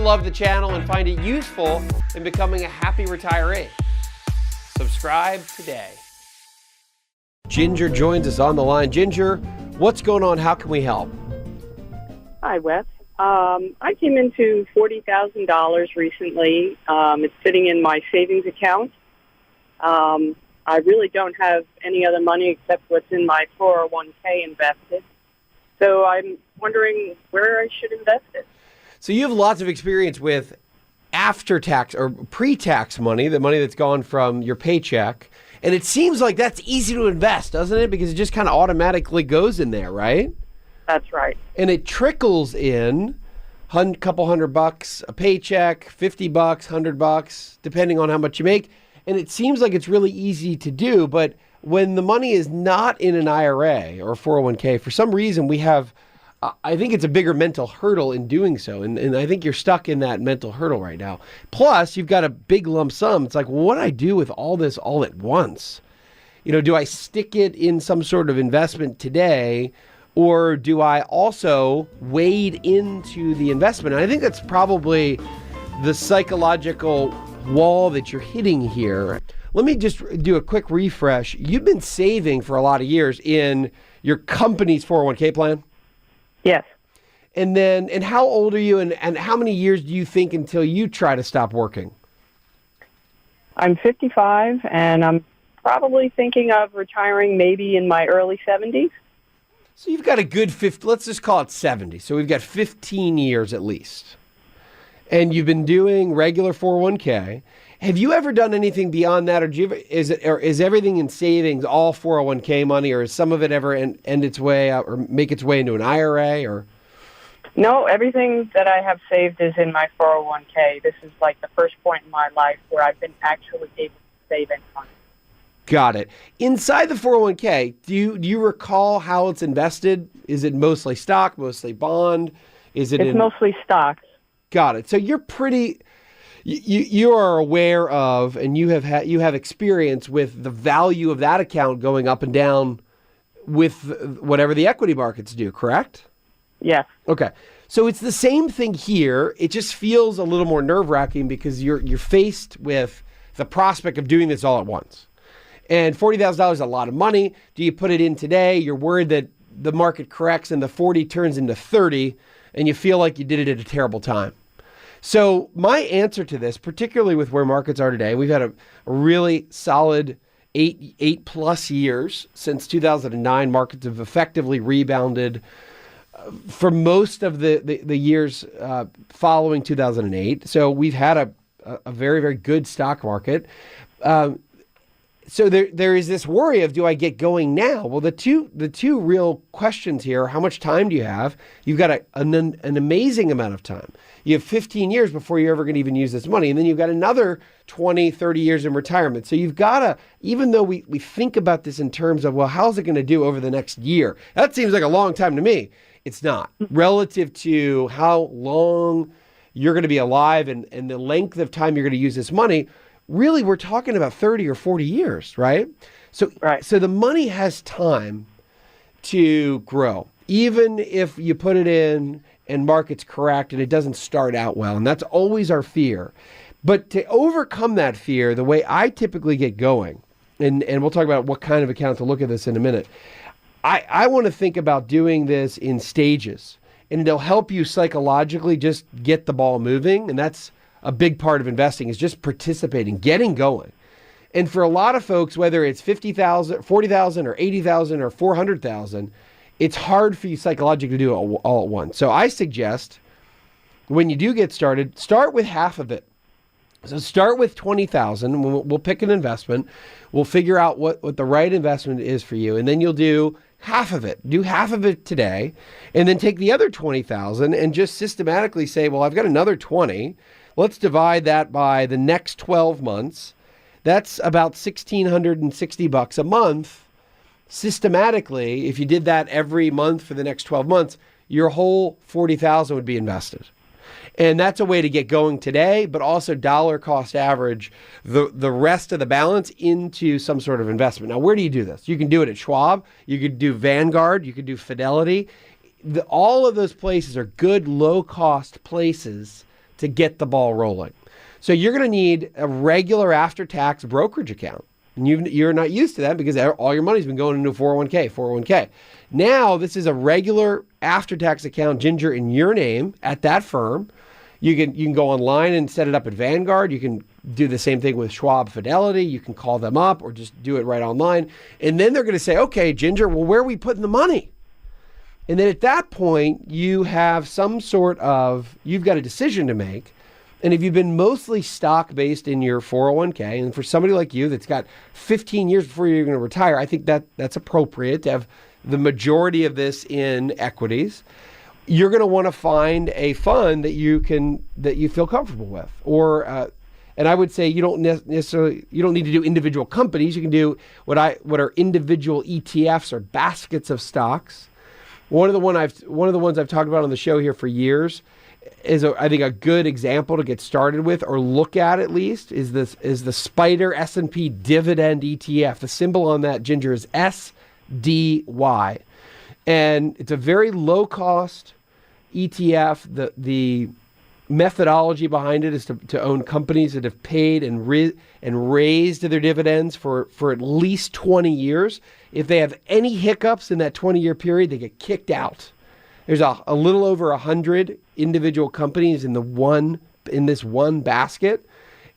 love the channel and find it useful in becoming a happy retiree. Subscribe today. Ginger joins us on the line. Ginger, what's going on? How can we help? Hi, Wes. I came into $40,000 recently. It's sitting in my savings account. I really don't have any other money except what's in my 401k invested. So I'm wondering where I should invest it. So you have lots of experience with after-tax or pre-tax money, the money that's gone from your paycheck. And it seems like that's easy to invest, doesn't it? Because it just kind of automatically goes in there, right? That's right. And it trickles in a couple $100 a paycheck, $50, $100, depending on how much you make. And it seems like it's really easy to do. But when the money is not in an IRA or 401k, for some reason we have, I think it's a bigger mental hurdle in doing so. And I think you're stuck in that mental hurdle right now. Plus, you've got a big lump sum. It's like, well, what do I do with all this all at once? You know, do I stick it in some sort of investment today? Or do I also wade into the investment? And I think that's probably the psychological wall that you're hitting here. Let me just do a quick refresh. You've been saving for a lot of years in your company's 401k plan? Yes. And how old are you, and how many years do you think until you try to stop working? I'm 55, and I'm probably thinking of retiring maybe in my early 70s. So you've got a good 50, let's just call it 70. So we've got 15 years at least. And you've been doing regular 401k. Have you ever done anything beyond that, or is everything in savings all 401k money, or is some of it ever end its way out or make its way into an IRA? Or no, everything that I have saved is in my 401k. This is like the first point in my life where I've been actually able to save any money. Got it. Inside the 401k, do you recall how it's invested? Is it mostly stock, mostly bond? It's mostly stocks. Got it. So you're pretty, you are aware of, and you have experience with the value of that account going up and down with whatever the equity markets do, correct? Yes. Okay. So it's the same thing here. It just feels a little more nerve-wracking because you're faced with the prospect of doing this all at once. And $40,000 is a lot of money. Do you put it in today? You're worried that the market corrects and the 40 turns into 30, and you feel like you did it at a terrible time. So my answer to this, particularly with where markets are today, we've had a really solid eight plus years since 2009. Markets have effectively rebounded for most of the years following 2008. So we've had a very, very good stock market. So there is this worry of, do I get going now? Well, the two real questions here are, how much time do you have? You've got an amazing amount of time. You have 15 years before you're ever going to even use this money. And then you've got another 20, 30 years in retirement. So you've got to, even though we think about this in terms of, well, how's it going to do over the next year? That seems like a long time to me. It's not. Relative to how long you're going to be alive and the length of time you're going to use this money, really, we're talking about 30 or 40 years, right? So the money has time to grow, even if you put it in and market's correct and it doesn't start out well. And that's always our fear. But to overcome that fear, the way I typically get going, and we'll talk about what kind of account to look at this in a minute, I want to think about doing this in stages. And it'll help you psychologically just get the ball moving. And that's a big part of investing, is just participating, getting going. And for a lot of folks, whether it's 50,000, 40,000 or 80,000 or 400,000, it's hard for you psychologically to do it all at once. So I suggest when you do get started, start with half of it. So start with 20,000. We'll pick an investment. We'll figure out what the right investment is for you. And then you'll do half of it. Do half of it today. And then take the other 20,000 and just systematically say, well, I've got another 20. Let's divide that by the next 12 months. That's about $1,660 a month. Systematically, if you did that every month for the next 12 months, your whole $40,000 would be invested. And that's a way to get going today, but also dollar cost average the rest of the balance into some sort of investment. Now, where do you do this? You can do it at Schwab. You could do Vanguard. You could do Fidelity. All of those places are good, low-cost places to get the ball rolling. So you're going to need a regular after-tax brokerage account. And you're not used to that because all your money's been going into a 401k. Now, this is a regular after-tax account, Ginger, in your name at that firm. You can go online and set it up at Vanguard. You can do the same thing with Schwab Fidelity. You can call them up or just do it right online. And then they're going to say, okay, Ginger, well, where are we putting the money? And then at that point, you have you've got a decision to make. And if you've been mostly stock-based in your 401k, and for somebody like you that's got 15 years before you're going to retire, I think that's appropriate to have the majority of this in equities. You're going to want to find a fund that you feel comfortable with, and I would say you don't need to do individual companies. You can do what are individual ETFs or baskets of stocks. One of the ones I've talked about on the show here for years is I think a good example to get started with or look at least is the Spyder Sp Dividend Etf. The symbol on that, Ginger, is SDY, and it's a very low cost ETF. The methodology behind it is to own companies that have paid and raised their dividends for at least 20 years. If they have any hiccups in that 20-year period, they get kicked out. There's a little over 100 individual companies in this one basket,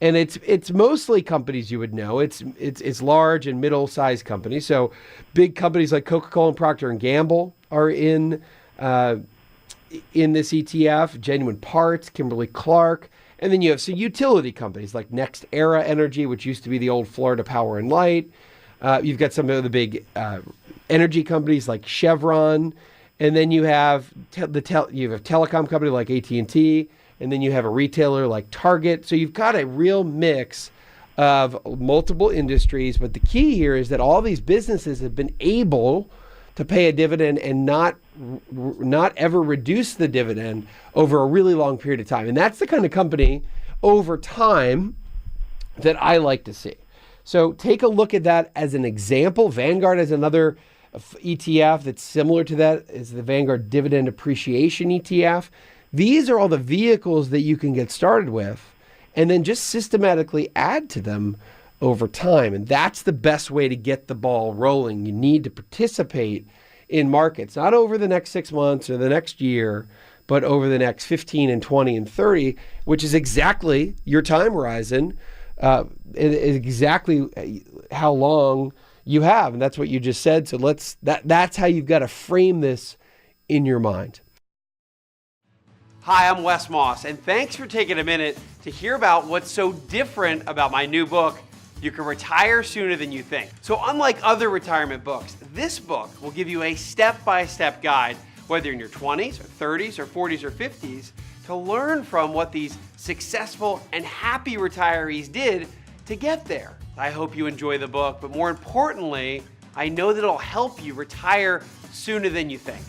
and it's mostly companies you would know. It's large and middle-sized companies. So big companies like Coca-Cola and Procter & Gamble are in this ETF, Genuine Parts, Kimberly-Clark, and then you have some utility companies like Next Era Energy, which used to be the old Florida Power and Light. You've got some of the big energy companies like Chevron, and then you have you have a telecom company like AT&T, and then you have a retailer like Target. So you've got a real mix of multiple industries, but the key here is that all these businesses have been able to pay a dividend and not ever reduce the dividend over a really long period of time. And that's the kind of company over time that I like to see. So take a look at that as an example. Vanguard has another ETF that's similar to that, is the Vanguard Dividend Appreciation ETF. These are all the vehicles that you can get started with and then just systematically add to them over time. And that's the best way to get the ball rolling. You need to participate in markets, not over the next 6 months or the next year, but over the next 15 and 20 and 30, which is exactly your time horizon, exactly how long you have. And that's what you just said. So that's how you've got to frame this in your mind. Hi, I'm Wes Moss, and thanks for taking a minute to hear about what's so different about my new book, You Can Retire Sooner Than You Think. So unlike other retirement books, this book will give you a step-by-step guide, whether you're in your 20s or 30s or 40s or 50s, to learn from what these successful and happy retirees did to get there. I hope you enjoy the book, but more importantly, I know that it'll help you retire sooner than you think.